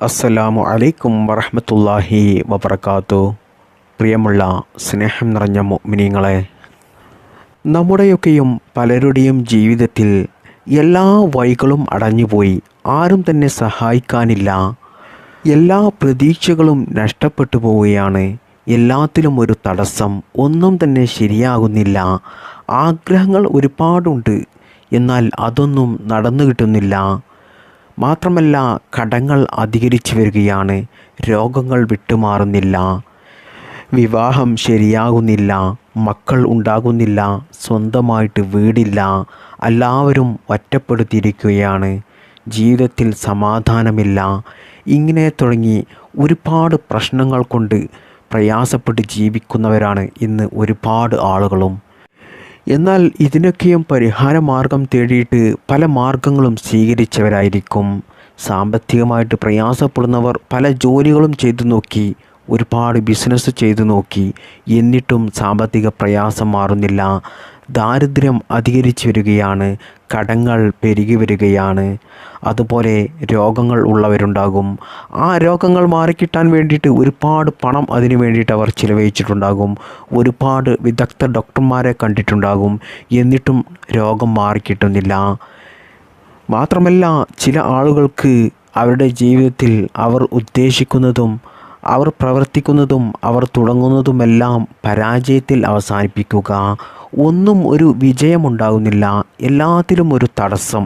അസ്സലാമു അലൈക്കും വറഹ്മത്തുള്ളാഹി വബറകാതുഹു. പ്രിയമുള്ള സ്നേഹം നിറഞ്ഞ മുഅ്മിനീങ്ങളെ, നമ്മുടെയൊക്കെയും പലരുടെയും ജീവിതത്തിൽ എല്ലാ വഴികളും അടഞ്ഞുപോയി. ആരും തന്നെ സഹായിക്കാനില്ല. എല്ലാ പ്രതീക്ഷകളും നഷ്ടപ്പെട്ടു പോവുകയാണ്. എല്ലാത്തിലും ഒരു തടസ്സം. ഒന്നും തന്നെ ശരിയാകുന്നില്ല. ആഗ്രഹങ്ങൾ ഒരുപാടുണ്ട്, എന്നാൽ അതൊന്നും നടന്നു കിട്ടുന്നില്ല. മാത്രമല്ല, കടങ്ങൾ അധികരിച്ചു വരികയാണ്. രോഗങ്ങൾ വിട്ടുമാറുന്നില്ല. വിവാഹം ശരിയാകുന്നില്ല. മക്കൾ ഉണ്ടാകുന്നില്ല. സ്വന്തമായിട്ട് വീടില്ല. എല്ലാവരും ഒറ്റപ്പെടുത്തിയിരിക്കുകയാണ്. ജീവിതത്തിൽ സമാധാനമില്ല. ഇങ്ങനെ തുടങ്ങി ഒരുപാട് പ്രശ്നങ്ങൾ കൊണ്ട് പ്രയാസപ്പെട്ട് ജീവിക്കുന്നവരാണ് ഇന്ന് ഒരുപാട് ആളുകളും. എന്നാൽ ഇതിനൊക്കെയും പരിഹാര മാർഗം തേടിയിട്ട് പല മാർഗങ്ങളും സ്വീകരിച്ചവരായിരിക്കും. സാമ്പത്തികമായിട്ട് പ്രയാസപ്പെടുന്നവർ പല ജോലികളും ചെയ്തു നോക്കി, ഒരുപാട് ബിസിനസ് ചെയ്തു നോക്കി. എന്നിട്ടും സാമ്പത്തിക പ്രയാസം മാറുന്നില്ല. ദാരിദ്ര്യം അധികരിച്ചു വരികയാണ്. കടങ്ങൾ പെരുകി വരികയാണ്. അതുപോലെ രോഗങ്ങൾ ഉള്ളവരുണ്ടാകും. ആ രോഗങ്ങൾ മാറിക്കിട്ടാൻ വേണ്ടിയിട്ട് ഒരുപാട് പണം അതിന് വേണ്ടിയിട്ട് അവർ ചിലവഴിച്ചിട്ടുണ്ടാകും. ഒരുപാട് വിദഗ്ധ ഡോക്ടർമാരെ കണ്ടിട്ടുണ്ടാകും. എന്നിട്ടും രോഗം മാറിക്കിട്ടുന്നില്ല. മാത്രമല്ല, ചില ആളുകൾക്ക് അവരുടെ ജീവിതത്തിൽ അവർ ഉദ്ദേശിക്കുന്നതും അവർ പ്രവർത്തിക്കുന്നതും അവർ തുടങ്ങുന്നതുമെല്ലാം പരാജയത്തിൽ അവസാനിപ്പിക്കുക. ഒന്നും ഒരു വിജയമുണ്ടാകുന്നില്ല. എല്ലാത്തിലും ഒരു തടസ്സം.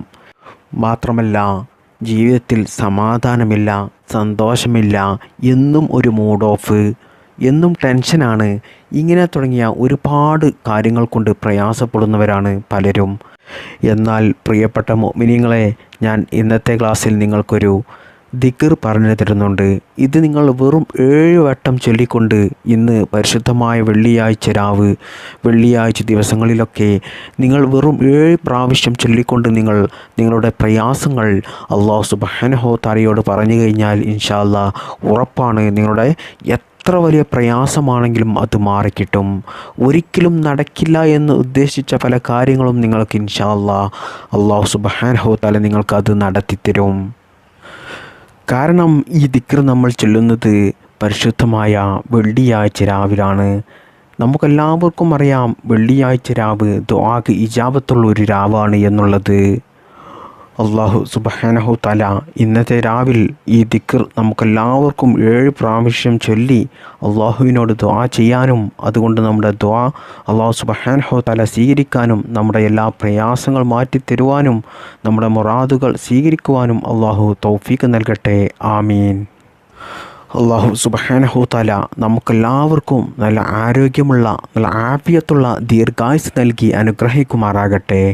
മാത്രമല്ല, ജീവിതത്തിൽ സമാധാനമില്ല, സന്തോഷമില്ല. എന്നും ഒരു മൂഡ് ഓഫ്, എന്നും ടെൻഷനാണ്. ഇങ്ങനെ തുടങ്ങിയ ഒരുപാട് കാര്യങ്ങൾ കൊണ്ട് പ്രയാസപ്പെടുന്നവരാണ് പലരും. എന്നാൽ പ്രിയപ്പെട്ട മുഅ്മിനീങ്ങളെ, ഞാൻ ഇന്നത്തെ ക്ലാസ്സിൽ നിങ്ങൾക്കൊരു ദിക്ർ പറഞ്ഞു തരുന്നുണ്ട്. ഇത് നിങ്ങൾ വെറും 7 വട്ടം ചൊല്ലിക്കൊണ്ട് ഇന്ന് പരിശുദ്ധമായ വെള്ളിയാഴ്ച രാവ്, വെള്ളിയാഴ്ച ദിവസങ്ങളിലൊക്കെ നിങ്ങൾ വെറും 7 പ്രാവശ്യം ചൊല്ലിക്കൊണ്ട് നിങ്ങളുടെ പ്രയാസങ്ങൾ അല്ലാഹു സുബ്ഹാനഹു തആലയോട് പറഞ്ഞു കഴിഞ്ഞാൽ ഇൻഷാ അല്ലാഹ് ഉറപ്പാണ് നിങ്ങളുടെ എത്ര വലിയ പ്രയാസമാണെങ്കിലും അത് മാറിക്കിട്ടും. ഒരിക്കലും നടക്കില്ല എന്ന് ഉദ്ദേശിച്ച പല കാര്യങ്ങളും നിങ്ങൾക്ക് ഇൻഷാ അല്ലാഹ് അല്ലാഹു സുബ്ഹാനഹു തആല നിങ്ങൾക്കത് നടത്തിത്തരും. കാരണം ഈ ദിക്ർ നമ്മൾ ചൊല്ലുന്നത് പരിശുദ്ധമായ വെള്ളിയാഴ്ച രാവിലാണ്. നമുക്കെല്ലാവർക്കും അറിയാം, വെള്ളിയാഴ്ച രാവ് ദുആക്ക് ഇജാബത്തുള്ള ഒരു രാവാണ് എന്നുള്ളത്. അല്ലാഹു സുബ്ഹാനഹു തആല ഇന്നത്തെ രാവിൽ ഈ ദിക്ർ നമുക്കെല്ലാവർക്കും 7 പ്രാവശ്യം ചൊല്ലി അള്ളാഹുവിനോട് ദുആ ചെയ്യാനും, അതുകൊണ്ട് നമ്മുടെ ദുആ അല്ലാഹു സുബ്ഹാനഹു തആല സ്വീകരിക്കാനും, നമ്മുടെ എല്ലാ പ്രയാസങ്ങൾ മാറ്റിത്തരുവാനും, നമ്മുടെ മുറാദുകൾ സ്വീകരിക്കുവാനും അള്ളാഹു തൗഫീഖ് നൽകട്ടെ. ആമീൻ. അല്ലാഹു സുബ്ഹാനഹു തആല നമുക്കെല്ലാവർക്കും നല്ല ആരോഗ്യമുള്ള, നല്ല ആഫിയത്തുള്ള ദീർഘായുസ്സ് നൽകി അനുഗ്രഹിക്കുമാറാകട്ടെ.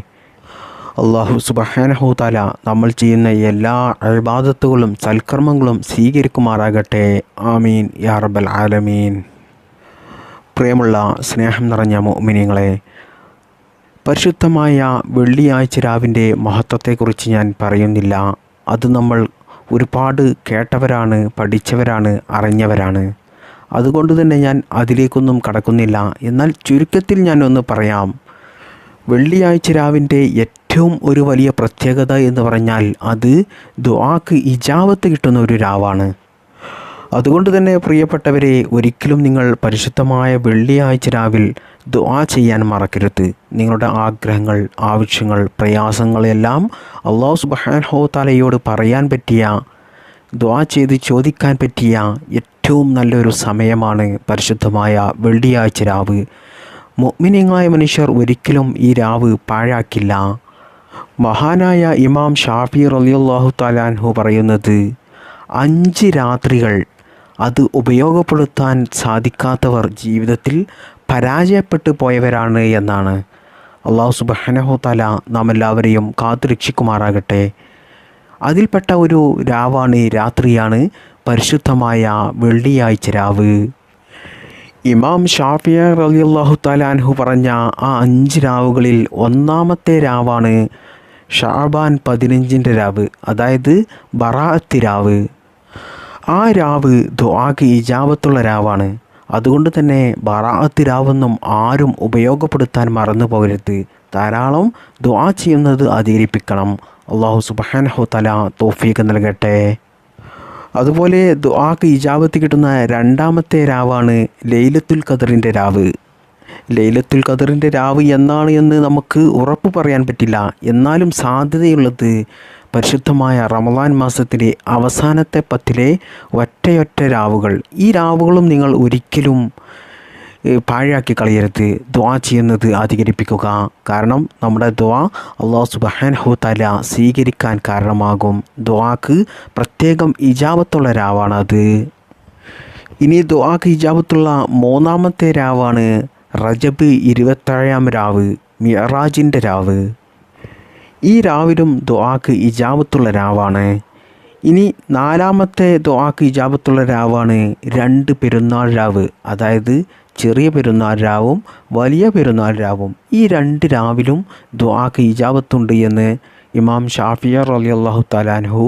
അല്ലാഹു സുബ്ഹാനഹു തആല നമ്മൾ ചെയ്യുന്ന എല്ലാ ഇബാദത്തുകളും സൽക്കർമ്മങ്ങളും സ്വീകരിക്കുമാറാകട്ടെ. ആമീൻ യാ റബ്ബൽ ആലമീൻ. പ്രിയമുള്ള സ്നേഹം നിറഞ്ഞ മുഅ്മിനീങ്ങളെ, പരിശുദ്ധമായ വെള്ളിയാഴ്ച രാവിൻ്റെ മഹത്വത്തെക്കുറിച്ച് ഞാൻ പറയുന്നില്ല. അത് നമ്മൾ ഒരുപാട് കേട്ടവരാണ്, പഠിച്ചവരാണ്, അറിഞ്ഞവരാണ്. അതുകൊണ്ട് തന്നെ ഞാൻ അതിലേക്കൊന്നും കടക്കുന്നില്ല. എന്നാൽ ചുരുക്കത്തിൽ ഞാൻ ഒന്ന് പറയാം. വെള്ളിയാഴ്ച രാവിൻ്റെ ഏറ്റവും ഒരു വലിയ പ്രത്യേകത എന്ന് പറഞ്ഞാൽ അത് ദുആക്ക് ഇജാബത്ത് കിട്ടുന്ന ഒരു രാവാണ്. അതുകൊണ്ട് തന്നെ പ്രിയപ്പെട്ടവരെ, ഒരിക്കലും നിങ്ങൾ പരിശുദ്ധമായ വെള്ളിയാഴ്ച രാവിൽ ദുആ ചെയ്യാൻ മറക്കരുത്. നിങ്ങളുടെ ആഗ്രഹങ്ങൾ, ആവശ്യങ്ങൾ, പ്രയാസങ്ങളെല്ലാം അല്ലാഹു സുബ്ഹാനഹു തആലയോട് പറയാൻ പറ്റിയ, ദുആ ചെയ്ത് ചോദിക്കാൻ പറ്റിയ ഏറ്റവും നല്ലൊരു സമയമാണ് പരിശുദ്ധമായ വെള്ളിയാഴ്ച രാവ്. മുഅ്മിനീങ്ങളായ മനുഷ്യർ ഒരിക്കലും ഈ രാവ് പാഴാക്കില്ല. മഹാനായ ഇമാം ഷാഫി റളിയല്ലാഹു തആല അൻഹു പറയുന്നത്, 5 രാത്രികൾ അത് ഉപയോഗപ്പെടുത്താൻ സാധിക്കാത്തവർ ജീവിതത്തിൽ പരാജയപ്പെട്ടു പോയവരാണ് എന്നാണ്. അല്ലാഹു സുബ്ഹാനഹു തആല നാം എല്ലാവരെയും കാത്തുരക്ഷിക്കുമാറാകട്ടെ. അതിൽപ്പെട്ട ഒരു രാവാണ്, രാത്രിയാണ് പരിശുദ്ധമായ വെള്ളിയാഴ്ച രാവ്. ഇമാം ഷാഫി റളിയല്ലാഹു തആല അൻഹു പറഞ്ഞ ആ 5 രാവുകളിൽ ഒന്നാമത്തെ രാവാണ് ഷഅബാൻ 15-ൻ്റെ രാവ്, അതായത് ബറാഅത്ത് രാവ്. ആ രാവ് ദുആക്ക് ഇജാബത്തുള്ള രാവാണ്. അതുകൊണ്ട് തന്നെ ബറാഅത്ത് രാവൊന്നും ആരും ഉപയോഗപ്പെടുത്താൻ മറന്നു പോകരുത്. ധാരാളം ദുആ ചെയ്യുന്നത് അധികരിപ്പിക്കണം. അല്ലാഹു സുബ്ഹാനഹു തആല തൗഫീഖ് നൽകട്ടെ. അതുപോലെ ദുആക്ക് ഇജാബത്ത് കിട്ടുന്ന രണ്ടാമത്തെ രാവാണ് ലൈലത്തുൽ ഖദറിൻ്റെ രാവ്. ലൈലത്തുൽ ഖദറിൻ്റെ രാവ് എന്നാണ് എന്ന് നമുക്ക് ഉറപ്പ് പറയാൻ പറ്റില്ല. എന്നാലും സാധ്യതയുള്ളത് പരിശുദ്ധമായ റമളാൻ മാസത്തിലെ അവസാനത്തെ 10 ഒറ്റയൊറ്റ രാവുകൾ. ഈ രാവുകളും നിങ്ങൾ ഒരിക്കലും പാഴാക്കി കളയരുത്. ദുആ ചെയ്യുന്നത് അധികരിപ്പിക്കുക. കാരണം നമ്മുടെ ദുആ അല്ലാഹു സുബ്ഹാനഹു തആല സ്വീകരിക്കാൻ കാരണമാകും. ദുആക്ക് പ്രത്യേകം ഇജാബത്തുള്ള രാവാണത്. ഇനി ദുആക്ക് ഇജാബത്തുള്ള മൂന്നാമത്തെ രാവാണ് റജബ് 27-ാം രാവ്, മിഅ്റാജിൻ്റെ രാവ്. ഈ രാവിലും ദുആക്ക് ഇജാബത്തുള്ള രാവാണ്. ഇനി നാലാമത്തെ ദുആക്ക് ഇജാബത്തുള്ള രാവാണ് 2 പെരുന്നാൾ രാവ്. അതായത് ചെറിയ പെരുന്നാൾ രാവും വലിയ പെരുന്നാൾ രാവും. ഈ 2 രാവിലും ദുആക്ക് ഇജാബത്തുണ്ട് എന്ന് ഇമാം ഷാഫിഈ റളിയല്ലാഹു തആല അൻഹു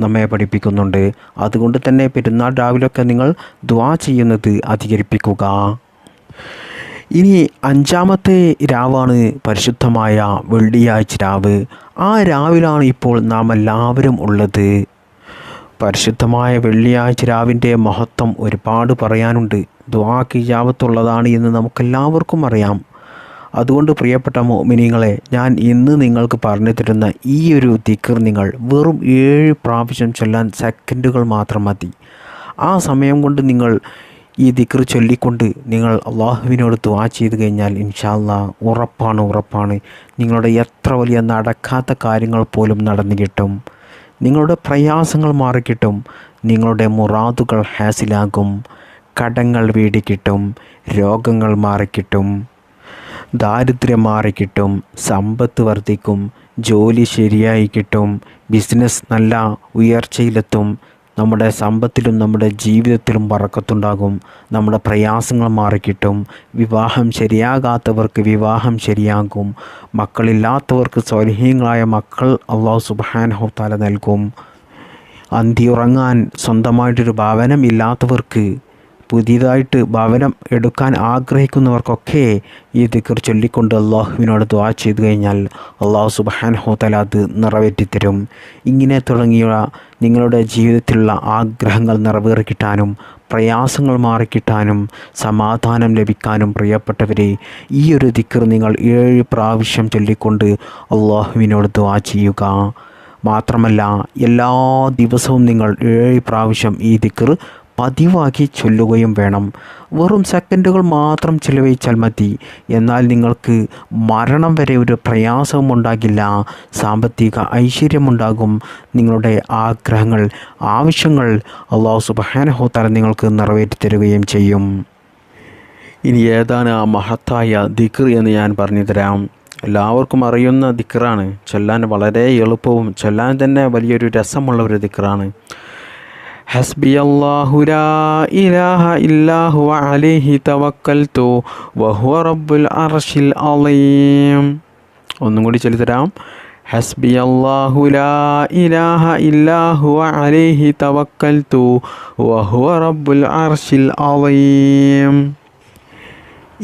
നമ്മെ പഠിപ്പിക്കുന്നുണ്ട്. അതുകൊണ്ട് തന്നെ പെരുന്നാൾ രാവിലൊക്കെ നിങ്ങൾ ദുആ ചെയ്യുന്നത് അധികരിപ്പിക്കുക. ഇനി 5-ാമത്തെ രാവാണ് പരിശുദ്ധമായ വെള്ളിയാഴ്ച രാവ്. ആ രാവിലാണ് ഇപ്പോൾ നാം എല്ലാവരും ഉള്ളത്. പരിശുദ്ധമായ വെള്ളിയാഴ്ച രാവിൻ്റെ മഹത്വം ഒരുപാട് പറയാനുണ്ട്. ദുആക്ക് ഇജാബത്തുള്ളതാണ് എന്ന് നമുക്കെല്ലാവർക്കും അറിയാം. അതുകൊണ്ട് പ്രിയപ്പെട്ട മുഅ്മിനീങ്ങളെ, ഞാൻ ഇന്ന് നിങ്ങൾക്ക് പറഞ്ഞു തരുന്ന ഈ ഒരു ദിക്ർ നിങ്ങൾ വെറും 7 പ്രാവശ്യം ചൊല്ലാൻ സെക്കൻഡുകൾ മാത്രം മതി. ആ സമയം കൊണ്ട് നിങ്ങൾ ഈ ദിക്ർ ചൊല്ലിക്കൊണ്ട് നിങ്ങൾ അള്ളാഹുവിനോട് ദുആ ചെയ്ത് കഴിഞ്ഞാൽ ഇൻഷാ അല്ലാഹ് ഉറപ്പാണ് നിങ്ങളുടെ എത്ര വലിയ നടക്കാത്ത കാര്യങ്ങൾ പോലും നടന്നു കിട്ടും. നിങ്ങളുടെ പ്രയാസങ്ങൾ മാറിക്കിട്ടും. നിങ്ങളുടെ മുറാദുകൾ ഹാസിലാകും. കടങ്ങൾ വീടിക്കിട്ടും. രോഗങ്ങൾ മാറിക്കിട്ടും. ദാരിദ്ര്യം മാറിക്കിട്ടും. സമ്പത്ത് വർദ്ധിക്കും. ജോലി ശരിയായി കിട്ടും. ബിസിനസ് നല്ല ഉയർച്ചയിലെത്തും. നമ്മുടെ സമ്പത്തിലും നമ്മുടെ ജീവിതത്തിലും ബറക്കത്തുണ്ടാകും. നമ്മുടെ പ്രയാസങ്ങൾ മാറിക്കിട്ടും. വിവാഹം ശരിയാകാത്തവർക്ക് വിവാഹം ശരിയാകും. മക്കളില്ലാത്തവർക്ക് സ്വാലിഹീങ്ങളായ മക്കൾ അല്ലാഹു സുബ്ഹാനഹു തആല നൽകും. അന്തിയുറങ്ങാൻ സ്വന്തമായിട്ടൊരു ഭവനം ഇല്ലാത്തവർക്ക്, പുതിയതായിട്ട് ഭവനം എടുക്കാൻ ആഗ്രഹിക്കുന്നവർക്കൊക്കെ ഈ ദിക്ർ ചൊല്ലിക്കൊണ്ട് അള്ളാഹുവിനോട് ദുആ ചെയ്തു കഴിഞ്ഞാൽ അല്ലാഹു സുബ്ഹാനഹു തആല അത് നിറവേറ്റിത്തരും. ഇങ്ങനെ തുടങ്ങിയ നിങ്ങളുടെ ജീവിതത്തിലുള്ള ആഗ്രഹങ്ങൾ നിറവേറിക്കിട്ടാനും പ്രയാസങ്ങൾ മാറിക്കിട്ടാനും സമാധാനം ലഭിക്കാനും പ്രിയപ്പെട്ടവരെ, ഈ ഒരു ദിക്ർ നിങ്ങൾ 7 പ്രാവശ്യം ചൊല്ലിക്കൊണ്ട് അള്ളാഹുവിനോട് ദുആ ചെയ്യുക. മാത്രമല്ല എല്ലാ ദിവസവും നിങ്ങൾ 7 പ്രാവശ്യം ഈ ദിക്ർ പതിവാക്കി ചൊല്ലുകയും വേണം. വെറും സെക്കൻഡുകൾ മാത്രം ചിലവഴിച്ചാൽ മതി. എന്നാൽ നിങ്ങൾക്ക് മരണം വരെ ഒരു പ്രയാസവും ഉണ്ടാകില്ല. സാമ്പത്തിക ഐശ്വര്യമുണ്ടാകും. നിങ്ങളുടെ ആഗ്രഹങ്ങൾ, ആവശ്യങ്ങൾ അല്ലാഹു സുബ്ഹാനഹു തആല നിങ്ങൾക്ക് നിറവേറ്റി തരുകയും ചെയ്യും. ഇനി ഏതാണ് ആ മഹത്തായ ദിക്ർ എന്ന് ഞാൻ പറഞ്ഞു തരാം. എല്ലാവർക്കും അറിയുന്ന ദിക്റാണ്. ചൊല്ലാൻ വളരെ എളുപ്പവും ചൊല്ലാൻ തന്നെ വലിയൊരു രസമുള്ള ഒരു ദിക്റാണ്. ഹസ്ബിയല്ലാഹു ലാ ഇലാഹ ഇല്ലാ ഹുവ അലൈഹി തവക്കൽതു വഹുവ റബ്ബുൽ അർശിൽ അളീം. ഒന്നും കൂടി ചൊല്ലിത്തരാം. ഹസ്ബിയല്ലാഹു ലാ ഇലാഹ ഇല്ലാ ഹുവ അലൈഹി തവക്കൽതു വഹുവ റബ്ബുൽ അർശിൽ അളീം.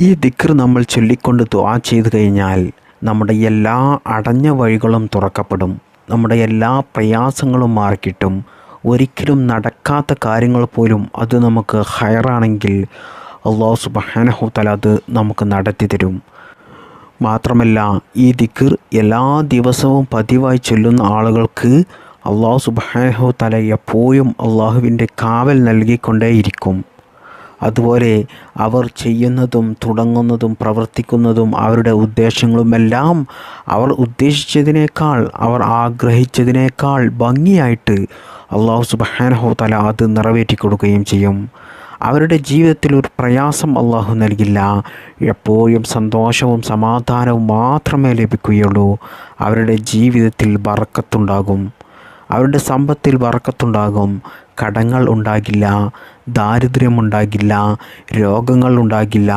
ഈ ദിക്ർ നമ്മൾ ചൊല്ലിക്കൊണ്ട് ദുആ ചെയ്തു കഴിഞ്ഞാൽ നമ്മുടെ എല്ലാ അടഞ്ഞ വഴികളും തുറക്കപ്പെടും. നമ്മുടെ എല്ലാ പ്രയാസങ്ങളും മാറിക്കിട്ടും. ഒരിക്കലും നടക്കാത്ത കാര്യങ്ങൾ പോലും അത് നമുക്ക് ഹൈറാണെങ്കിൽ അല്ലാഹു സുബ്ഹാനഹു തആല അത് നമുക്ക് നടത്തി തരും. മാത്രമല്ല ഈ ദിക്ർ എല്ലാ ദിവസവും പതിവായി ചൊല്ലുന്ന ആളുകൾക്ക് അല്ലാഹു സുബ്ഹാനഹു തആല എപ്പോഴും അള്ളാഹുവിൻ്റെ കാവൽ നൽകിക്കൊണ്ടേയിരിക്കും. അതുപോലെ അവർ ചെയ്യുന്നതും തുടങ്ങുന്നതും പ്രവർത്തിക്കുന്നതും അവരുടെ ഉദ്ദേശങ്ങളുമെല്ലാം അവർ ഉദ്ദേശിച്ചതിനേക്കാൾ, അവർ ആഗ്രഹിച്ചതിനേക്കാൾ ഭംഗിയായിട്ട് അല്ലാഹു സുബ്ഹാനഹു തആല അത് നിറവേറ്റി കൊടുക്കുകയും ചെയ്യും. അവരുടെ ജീവിതത്തിൽ ഒരു പ്രയാസം അല്ലാഹു നൽകില്ല. എപ്പോഴും സന്തോഷവും സമാധാനവും മാത്രമേ ലഭിക്കുകയുള്ളൂ. അവരുടെ ജീവിതത്തിൽ ബറക്കത്തുണ്ടാകും. അവരുടെ സമ്പത്തിൽ ബറക്കത്തുണ്ടാകും. കടങ്ങൾ ഉണ്ടാകില്ല. ദാരിദ്ര്യമുണ്ടാകില്ല. രോഗങ്ങൾ ഉണ്ടാകില്ല.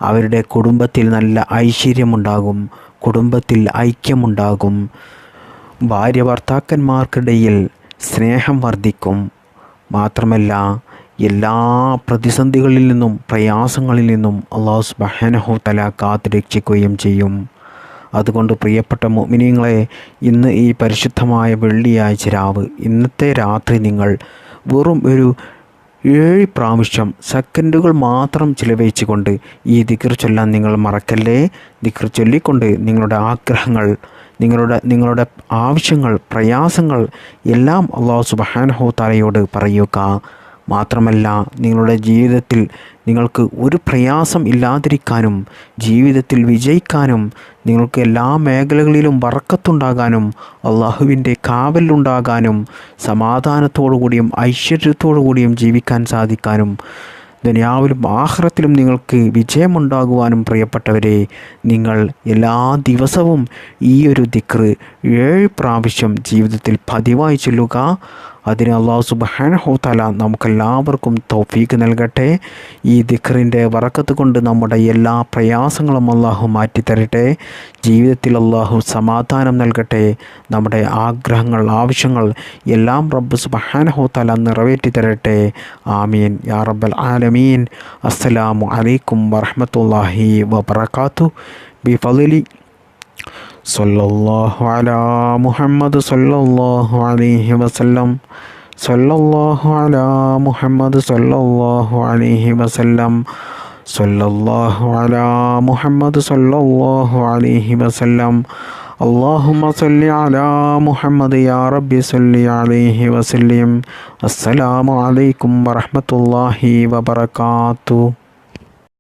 അവരുടെ കുടുംബത്തിൽ നല്ല ഐശ്വര്യമുണ്ടാകും. കുടുംബത്തിൽ ഐക്യമുണ്ടാകും. ഭാര്യ ഭർത്താക്കന്മാർക്കിടയിൽ സ്നേഹം വർദ്ധിക്കും. മാത്രമല്ല എല്ലാ പ്രതിസന്ധികളിൽ നിന്നും പ്രയാസങ്ങളിൽ നിന്നും അല്ലാഹു സുബ്ഹാനഹു തആല കാത്തുരക്ഷിക്കുകയും ചെയ്യും. അതുകൊണ്ട് പ്രിയപ്പെട്ട മുഅ്മിനീങ്ങളെ, ഇന്ന് ഈ പരിശുദ്ധമായ വെള്ളിയാഴ്ച രാവ്, ഇന്നത്തെ രാത്രി നിങ്ങൾ വെറും ഒരു 7 പ്രാവശ്യം സെക്കൻഡുകൾ മാത്രം ചിലവഴിച്ചുകൊണ്ട് ഈ ദിക്ർ ചൊല്ലാൻ നിങ്ങൾ മറക്കല്ലേ. ദിക്ർ ചൊല്ലിക്കൊണ്ട് നിങ്ങളുടെ ആഗ്രഹങ്ങൾ, നിങ്ങളുടെ ആവശ്യങ്ങൾ, പ്രയാസങ്ങൾ എല്ലാം അല്ലാഹു സുബ്ഹാനഹു തആലയോട് പറയുക. മാത്രമല്ല, നിങ്ങളുടെ ജീവിതത്തിൽ നിങ്ങൾക്ക് ഒരു പ്രയാസം ഇല്ലാതിരിക്കാനും ജീവിതത്തിൽ വിജയിക്കാനും നിങ്ങൾക്ക് എല്ലാ മേഖലകളിലും ബർക്കത്തുണ്ടാകാനും അള്ളാഹുവിൻ്റെ കാവലുണ്ടാകാനും സമാധാനത്തോടു കൂടിയും ഐശ്വര്യത്തോടു കൂടിയും ജീവിക്കാൻ സാധിക്കാനും ദുനിയാവിലും ആഖിറത്തിലും നിങ്ങൾക്ക് വിജയമുണ്ടാകുവാനും പ്രിയപ്പെട്ടവരെ, നിങ്ങൾ എല്ലാ ദിവസവും ഈ ഒരു ദിക്ർ 7 പ്രാവശ്യം ജീവിതത്തിൽ പതിവായി ചൊല്ലുക. അതിന് അല്ലാഹു സുബ്ഹാനഹു തആല നമുക്കെല്ലാവർക്കും തൗഫീഖ് നൽകട്ടെ. ഈ ദിക്റിൻ്റെ ബറക്കത്ത് കൊണ്ട് നമ്മുടെ എല്ലാ പ്രയാസങ്ങളും അല്ലാഹു മാറ്റിത്തരട്ടെ. ജീവിതത്തിൽ അല്ലാഹു സമാധാനം നൽകട്ടെ. നമ്മുടെ ആഗ്രഹങ്ങൾ, ആവശ്യങ്ങൾ എല്ലാം റബ്ബ് സുബ്ഹാനഹു തആല നിറവേറ്റി തരട്ടെ. ആമീൻ യാ റബ്ബൽ ആലമീൻ. അസ്സലാമു അലൈക്കും വറഹ്മത്തുള്ളാഹി വബറകാതുഹു. ബിഫളിലി സല്ലല്ലാഹു അലാ മുഹമ്മദ് സല്ലല്ലാഹു അലൈഹി വസല്ലം. സല്ലല്ലാഹു അലാ മുഹമ്മദ് സല്ലല്ലാഹു അലൈഹി വസല്ലം. സല്ലല്ലാഹു അലാ മുഹമ്മദ് സല്ലല്ലാഹു അലൈഹി വസല്ലം. അല്ലാഹുമ്മ സല്ലി അലാ മുഹമ്മദ് യാ റബ്ബി സല്ലി അലൈഹി വസല്ലം. അസ്സലാമു അലൈക്കും വറഹ്മത്തുള്ളാഹി വബറകാതുഹു.